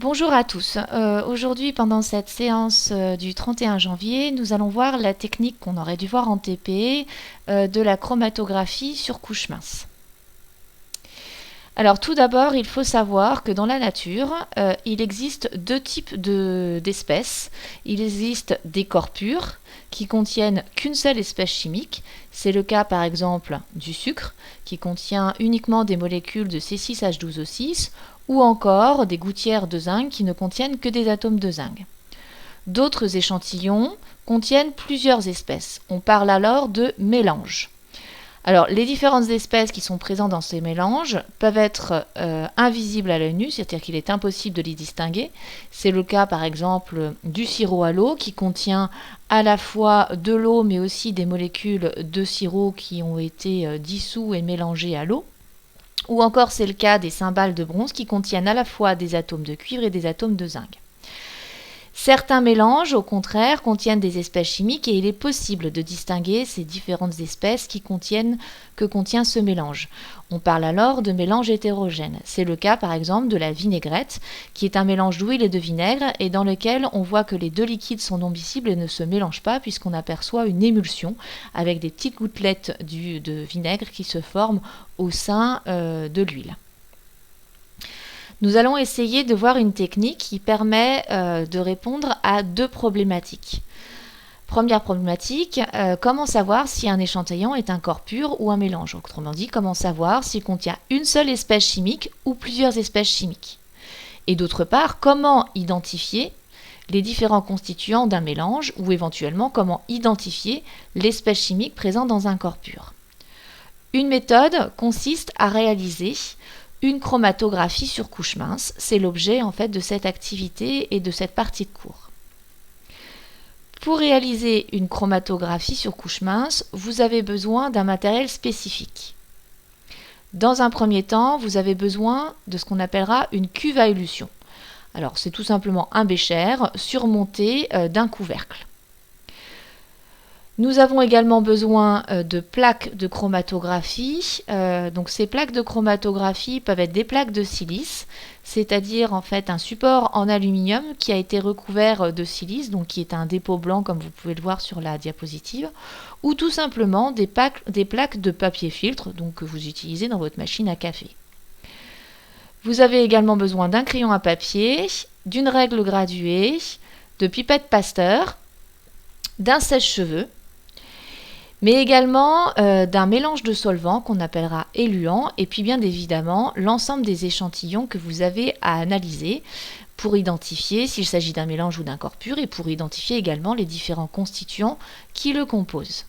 Bonjour à tous. Aujourd'hui, pendant cette séance du 31 janvier, nous allons voir la technique qu'on aurait dû voir en TP de la chromatographie sur couche mince. Alors tout d'abord, il faut savoir que dans la nature, il existe deux types d'espèces. Il existe des corps purs qui contiennent qu'une seule espèce chimique. C'est le cas par exemple du sucre qui contient uniquement des molécules de C6H12O6 ou encore des gouttières de zinc qui ne contiennent que des atomes de zinc. D'autres échantillons contiennent plusieurs espèces. On parle alors de mélange. Alors, les différentes espèces qui sont présentes dans ces mélanges peuvent être invisibles à l'œil nu, c'est-à-dire qu'il est impossible de les distinguer. C'est le cas par exemple du sirop à l'eau qui contient à la fois de l'eau mais aussi des molécules de sirop qui ont été dissous et mélangés à l'eau. Ou encore c'est le cas des cymbales de bronze qui contiennent à la fois des atomes de cuivre et des atomes de zinc. Certains mélanges, au contraire, contiennent des espèces chimiques et il est possible de distinguer ces différentes espèces que contient ce mélange. On parle alors de mélange hétérogène. C'est le cas par exemple de la vinaigrette, qui est un mélange d'huile et de vinaigre et dans lequel on voit que les deux liquides sont non miscibles et ne se mélangent pas puisqu'on aperçoit une émulsion avec des petites gouttelettes de vinaigre qui se forment au sein de l'huile. Nous allons essayer de voir une technique qui permet de répondre à deux problématiques. Première problématique, comment savoir si un échantillon est un corps pur ou un mélange? Autrement dit, comment savoir s'il contient une seule espèce chimique ou plusieurs espèces chimiques? Et d'autre part, comment identifier les différents constituants d'un mélange ou éventuellement comment identifier l'espèce chimique présente dans un corps pur? Une méthode consiste à réaliser une chromatographie sur couche mince. C'est l'objet en fait de cette activité et de cette partie de cours. Pour réaliser une chromatographie sur couche mince, vous avez besoin d'un matériel spécifique. Dans un premier temps, vous avez besoin de ce qu'on appellera une cuve à élution. Alors, c'est tout simplement un bécher surmonté d'un couvercle. Nous avons également besoin de plaques de chromatographie. Donc ces plaques de chromatographie peuvent être des plaques de silice, c'est-à-dire en fait un support en aluminium qui a été recouvert de silice, donc qui est un dépôt blanc comme vous pouvez le voir sur la diapositive, ou tout simplement des plaques de papier filtre, donc que vous utilisez dans votre machine à café. Vous avez également besoin d'un crayon à papier, d'une règle graduée, de pipettes Pasteur, d'un sèche-cheveux, mais également d'un mélange de solvants qu'on appellera éluant, et puis bien évidemment l'ensemble des échantillons que vous avez à analyser pour identifier s'il s'agit d'un mélange ou d'un corps pur, et pour identifier également les différents constituants qui le composent.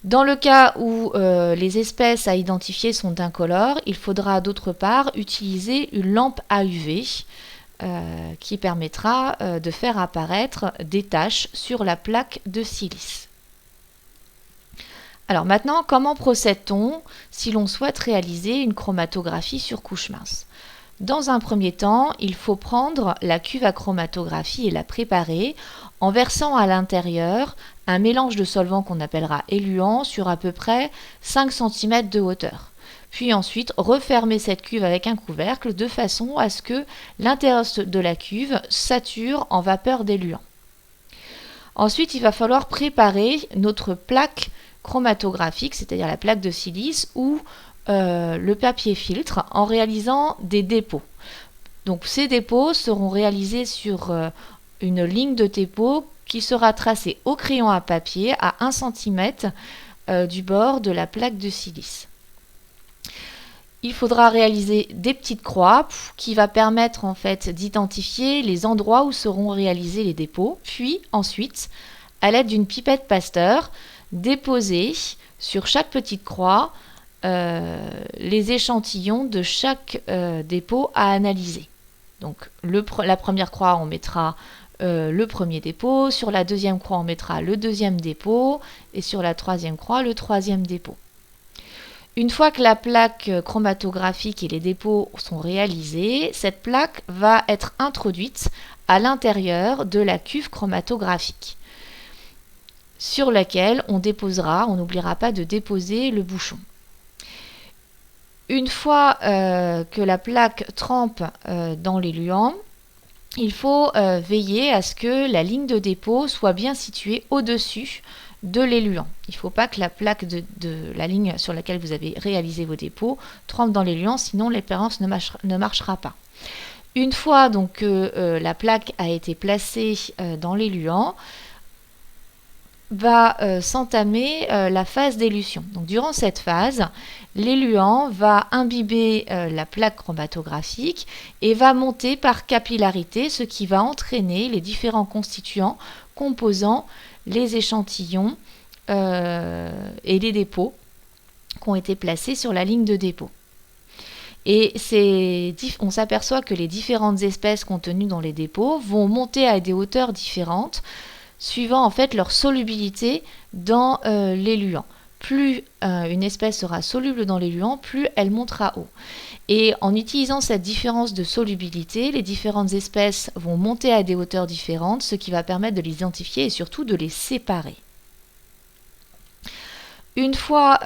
Dans le cas où les espèces à identifier sont incolores, il faudra d'autre part utiliser une lampe à UV qui permettra de faire apparaître des taches sur la plaque de silice. Alors maintenant, comment procède-t-on si l'on souhaite réaliser une chromatographie sur couche mince? Dans un premier temps, il faut prendre la cuve à chromatographie et la préparer en versant à l'intérieur un mélange de solvant qu'on appellera éluant sur à peu près 5 cm de hauteur. Puis ensuite, refermer cette cuve avec un couvercle de façon à ce que l'intérieur de la cuve sature en vapeur d'éluant. Ensuite, il va falloir préparer notre plaque chromatographique, c'est-à-dire la plaque de silice ou le papier filtre en réalisant des dépôts. Donc ces dépôts seront réalisés sur une ligne de dépôt qui sera tracée au crayon à papier à 1 cm du bord de la plaque de silice. Il faudra réaliser des petites croix qui va permettre en fait d'identifier les endroits où seront réalisés les dépôts, puis ensuite, à l'aide d'une pipette Pasteur, déposer sur chaque petite croix les échantillons de chaque dépôt à analyser. Donc la première croix, on mettra le premier dépôt, sur la deuxième croix, on mettra le deuxième dépôt, et sur la troisième croix, le troisième dépôt. Une fois que la plaque chromatographique et les dépôts sont réalisés, cette plaque va être introduite à l'intérieur de la cuve chromatographique, sur laquelle on n'oubliera pas de déposer le bouchon. une fois que la plaque trempe dans l'éluant, il faut veiller à ce que la ligne de dépôt soit bien située au-dessus de l'éluant. Il ne faut pas que la plaque de la ligne sur laquelle vous avez réalisé vos dépôts trempe dans l'éluant, sinon l'expérience ne marchera pas. Une fois donc que la plaque a été placée dans l'éluant, va s'entamer la phase d'élution. Donc durant cette phase, l'éluant va imbiber la plaque chromatographique et va monter par capillarité, ce qui va entraîner les différents constituants composant les échantillons et les dépôts qui ont été placés sur la ligne de dépôt. Et on s'aperçoit que les différentes espèces contenues dans les dépôts vont monter à des hauteurs différentes suivant en fait leur solubilité dans l'éluant. Plus une espèce sera soluble dans l'éluant, plus elle montera haut. Et en utilisant cette différence de solubilité, les différentes espèces vont monter à des hauteurs différentes, ce qui va permettre de les identifier et surtout de les séparer. Une fois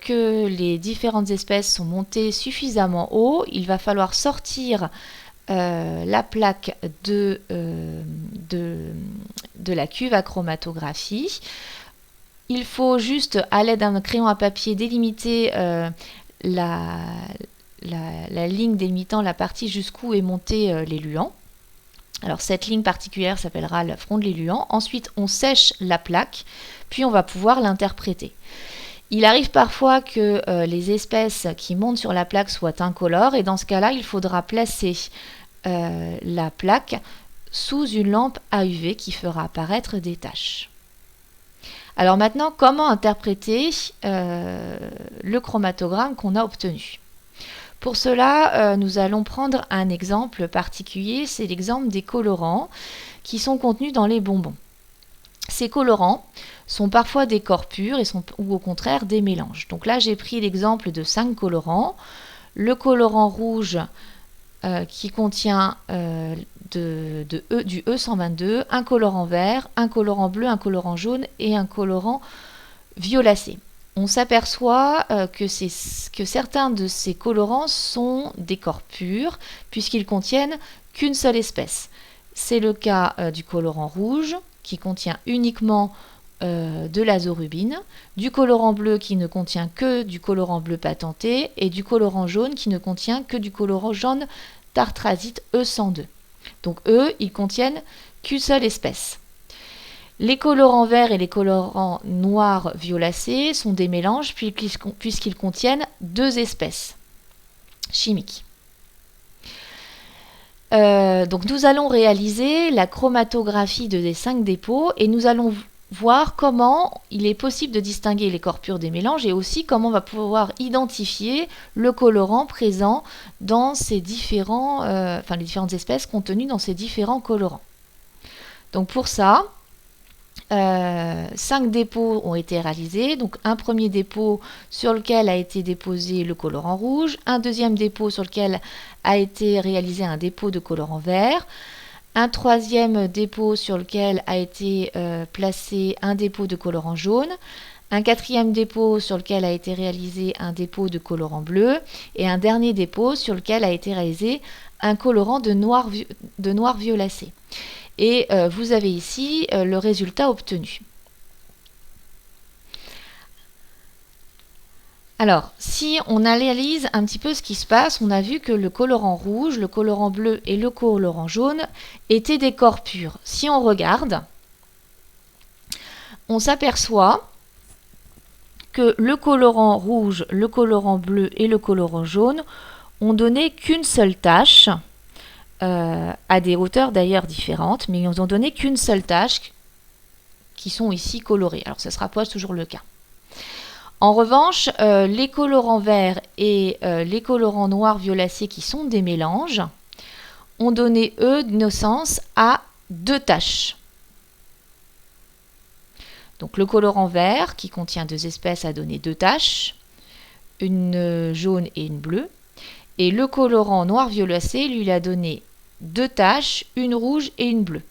que les différentes espèces sont montées suffisamment haut, il va falloir sortir la plaque de la cuve à chromatographie. Il faut juste, à l'aide d'un crayon à papier, délimiter la ligne délimitant la partie jusqu'où est monté l'éluant. Alors cette ligne particulière s'appellera le front de l'éluant. Ensuite, on sèche la plaque, puis on va pouvoir l'interpréter. Il arrive parfois que les espèces qui montent sur la plaque soient incolores, et dans ce cas-là, il faudra placer la plaque sous une lampe à UV qui fera apparaître des taches. Alors maintenant, comment interpréter le chromatogramme qu'on a obtenu ? Pour cela, nous allons prendre un exemple particulier, c'est l'exemple des colorants qui sont contenus dans les bonbons. Ces colorants sont parfois des corps purs ou au contraire des mélanges. Donc là, j'ai pris l'exemple de 5 colorants. Le colorant rouge qui contient du E122, un colorant vert, un colorant bleu, un colorant jaune et un colorant violacé. On s'aperçoit que certains de ces colorants sont des corps purs puisqu'ils contiennent qu'une seule espèce. C'est le cas du colorant rouge qui contient uniquement de l'azorubine, du colorant bleu qui ne contient que du colorant bleu patenté et du colorant jaune qui ne contient que du colorant jaune tartrazite E102. Donc eux, ils contiennent qu'une seule espèce. Les colorants verts et les colorants noirs violacés sont des mélanges puisqu'ils contiennent 2 espèces chimiques. Donc nous allons réaliser la chromatographie des 5 dépôts et nous allons voir comment il est possible de distinguer les corps purs des mélanges et aussi comment on va pouvoir identifier le colorant présent dans ces les différentes espèces contenues dans ces différents colorants. Donc pour ça, 5 dépôts ont été réalisés. Donc un premier dépôt sur lequel a été déposé le colorant rouge, un deuxième dépôt sur lequel a été réalisé un dépôt de colorant vert, un troisième dépôt sur lequel a été placé un dépôt de colorant jaune, un quatrième dépôt sur lequel a été réalisé un dépôt de colorant bleu et un dernier dépôt sur lequel a été réalisé un colorant de noir violacé. Et vous avez ici le résultat obtenu. Alors, si on analyse un petit peu ce qui se passe, on a vu que le colorant rouge, le colorant bleu et le colorant jaune étaient des corps purs. Si on regarde, on s'aperçoit que le colorant rouge, le colorant bleu et le colorant jaune ont donné qu'une seule tache, à des hauteurs d'ailleurs différentes, mais ils n'ont donné qu'une seule tache qui sont ici colorées. Alors, ça sera pas toujours le cas. En revanche, les colorants verts et les colorants noirs violacés qui sont des mélanges ont donné, eux, naissance à 2 taches. Donc le colorant vert, qui contient 2 espèces, a donné 2 taches, une jaune et une bleue. Et le colorant noir violacé, lui, il a donné 2 taches, une rouge et une bleue.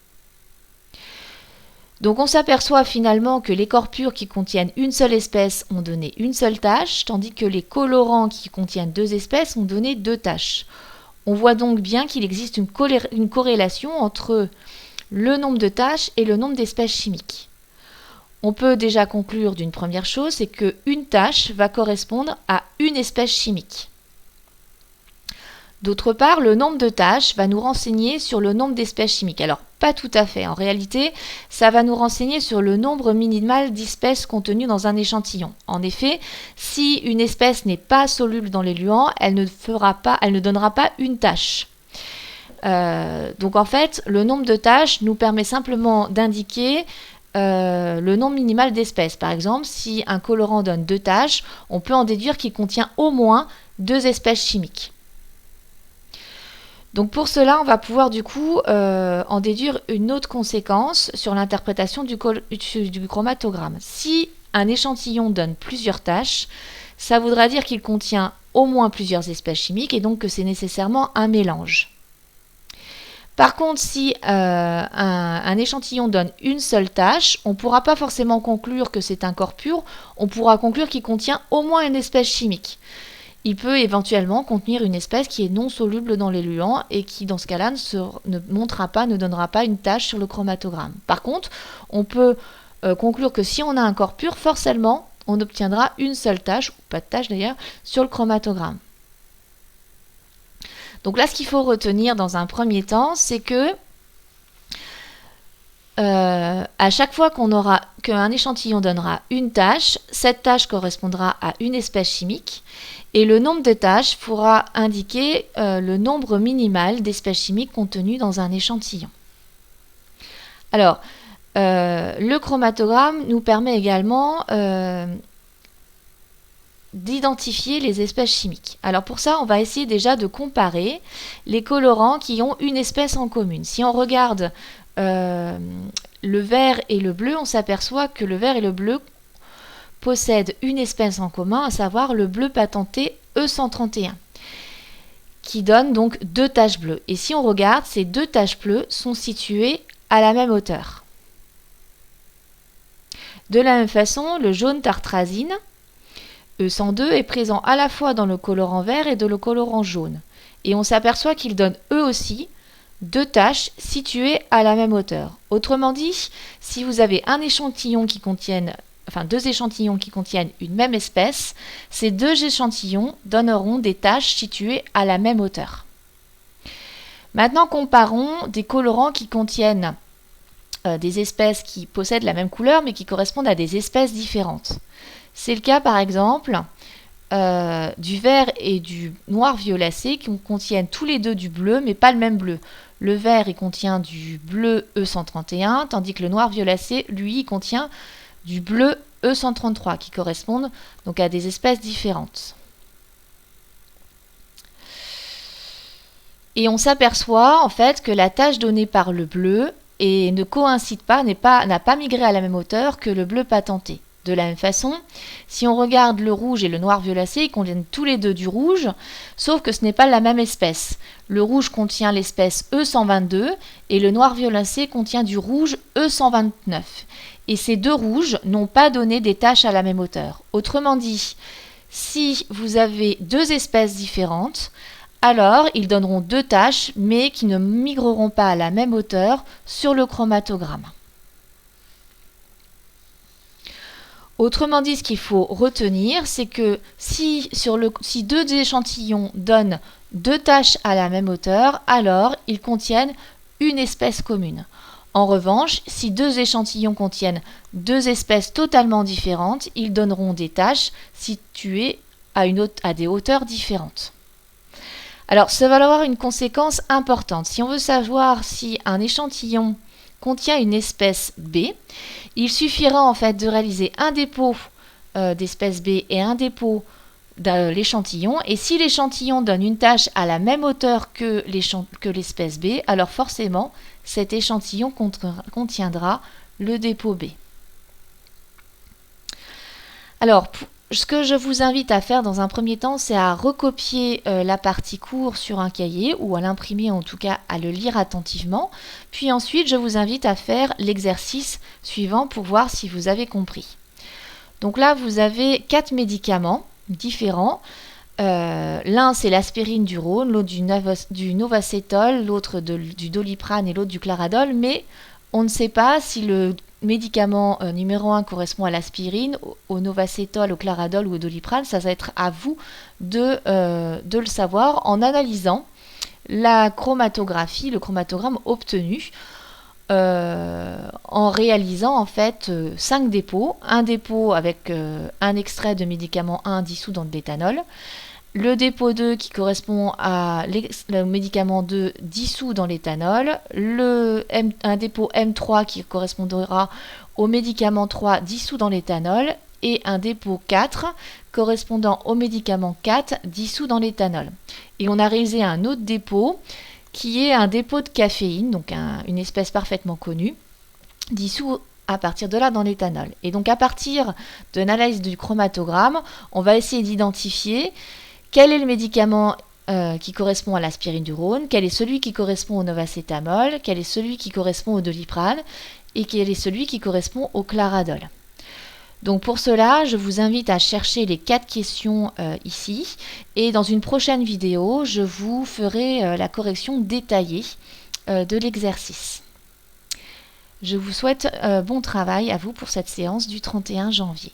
Donc on s'aperçoit finalement que les corps purs qui contiennent une seule espèce ont donné une seule tache, tandis que les colorants qui contiennent deux espèces ont donné deux taches. On voit donc bien qu'il existe une corrélation entre le nombre de taches et le nombre d'espèces chimiques. On peut déjà conclure d'une première chose, c'est qu'une tache va correspondre à une espèce chimique. D'autre part, le nombre de taches va nous renseigner sur le nombre d'espèces chimiques. Alors, pas tout à fait. En réalité, ça va nous renseigner sur le nombre minimal d'espèces contenues dans un échantillon. En effet, si une espèce n'est pas soluble dans l'éluant, elle ne donnera pas une tache. Donc en fait, le nombre de taches nous permet simplement d'indiquer le nombre minimal d'espèces. Par exemple, si un colorant donne 2 taches, on peut en déduire qu'il contient au moins 2 espèces chimiques. Donc pour cela, on va pouvoir du coup en déduire une autre conséquence sur l'interprétation du chromatogramme. Si un échantillon donne plusieurs taches, ça voudra dire qu'il contient au moins plusieurs espèces chimiques et donc que c'est nécessairement un mélange. Par contre, si un échantillon donne une seule tache, on ne pourra pas forcément conclure que c'est un corps pur, on pourra conclure qu'il contient au moins une espèce chimique. Il peut éventuellement contenir une espèce qui est non soluble dans l'éluant et qui, dans ce cas-là, ne donnera pas une tache sur le chromatogramme. Par contre, on peut conclure que si on a un corps pur, forcément, on obtiendra une seule tache, ou pas de tache d'ailleurs, sur le chromatogramme. Donc là, ce qu'il faut retenir dans un premier temps, c'est que à chaque fois qu'un échantillon donnera une tache, cette tache correspondra à une espèce chimique et le nombre de taches pourra indiquer le nombre minimal d'espèces chimiques contenues dans un échantillon. Alors, le chromatogramme nous permet également d'identifier les espèces chimiques. Alors pour ça, on va essayer déjà de comparer les colorants qui ont une espèce en commune. Si on regarde le vert et le bleu, on s'aperçoit que le vert et le bleu possèdent une espèce en commun, à savoir le bleu patenté E131, qui donne donc 2 taches bleues. Et si on regarde, ces 2 taches bleues sont situées à la même hauteur. De la même façon, le jaune tartrazine, E102, est présent à la fois dans le colorant vert et dans le colorant jaune. Et on s'aperçoit qu'il donne eux aussi 2 taches situées à la même hauteur. Autrement dit, si vous avez deux échantillons qui contiennent une même espèce, ces 2 échantillons donneront des taches situées à la même hauteur. Maintenant, comparons des colorants qui contiennent des espèces qui possèdent la même couleur mais qui correspondent à des espèces différentes. C'est le cas par exemple du vert et du noir violacé qui contiennent tous les deux du bleu mais pas le même bleu. Le vert il contient du bleu E131 tandis que le noir violacé lui il contient du bleu E133 qui correspondent donc à des espèces différentes. Et on s'aperçoit en fait que la tache donnée par le bleu ne coïncide pas, n'a pas migré à la même hauteur que le bleu patenté. De la même façon, si on regarde le rouge et le noir violacé, ils contiennent tous les deux du rouge, sauf que ce n'est pas la même espèce. Le rouge contient l'espèce E122 et le noir violacé contient du rouge E129. Et ces 2 rouges n'ont pas donné des taches à la même hauteur. Autrement dit, si vous avez 2 espèces différentes, alors ils donneront 2 taches, mais qui ne migreront pas à la même hauteur sur le chromatogramme. Autrement dit, ce qu'il faut retenir, c'est que si 2 échantillons donnent 2 taches à la même hauteur, alors ils contiennent une espèce commune. En revanche, si 2 échantillons contiennent 2 espèces totalement différentes, ils donneront des taches situées à des hauteurs différentes. Alors, ça va avoir une conséquence importante. Si on veut savoir si un échantillon contient une espèce B, il suffira en fait de réaliser un dépôt d'espèce B et un dépôt de l'échantillon. Et si l'échantillon donne une tache à la même hauteur que l'espèce B, alors forcément, cet échantillon contiendra le dépôt B. Alors, ce que je vous invite à faire dans un premier temps, c'est à recopier la partie cours sur un cahier ou à l'imprimer, en tout cas à le lire attentivement. Puis ensuite, je vous invite à faire l'exercice suivant pour voir si vous avez compris. Donc là, vous avez 4 médicaments différents. L'un, c'est l'aspirine du Rhône, l'autre du Novacétol, l'autre du Doliprane et l'autre du Claradol, mais on ne sait pas si le médicament numéro 1 correspond à l'aspirine, au Novacétol, au Claradol ou au Doliprane. Ça va être à vous de le savoir en analysant la chromatographie, le chromatogramme obtenu, en réalisant en fait 5 dépôts. Un dépôt avec un extrait de médicament 1 dissous dans de l'éthanol. Le dépôt 2 qui correspond à le médicament 2 dissous dans l'éthanol, un dépôt M3 qui correspondra au médicament 3 dissous dans l'éthanol et un dépôt 4 correspondant au médicament 4 dissous dans l'éthanol. Et on a réalisé un autre dépôt qui est un dépôt de caféine, donc une espèce parfaitement connue, dissous à partir de là dans l'éthanol. Et donc à partir de l'analyse du chromatogramme, on va essayer d'identifier quel est le médicament qui correspond à l'aspirine du Rhône, quel est celui qui correspond au novacétamol, quel est celui qui correspond au Doliprane et quel est celui qui correspond au Claradol. Donc pour cela, je vous invite à chercher les 4 questions ici et dans une prochaine vidéo, je vous ferai la correction détaillée de l'exercice. Je vous souhaite bon travail à vous pour cette séance du 31 janvier.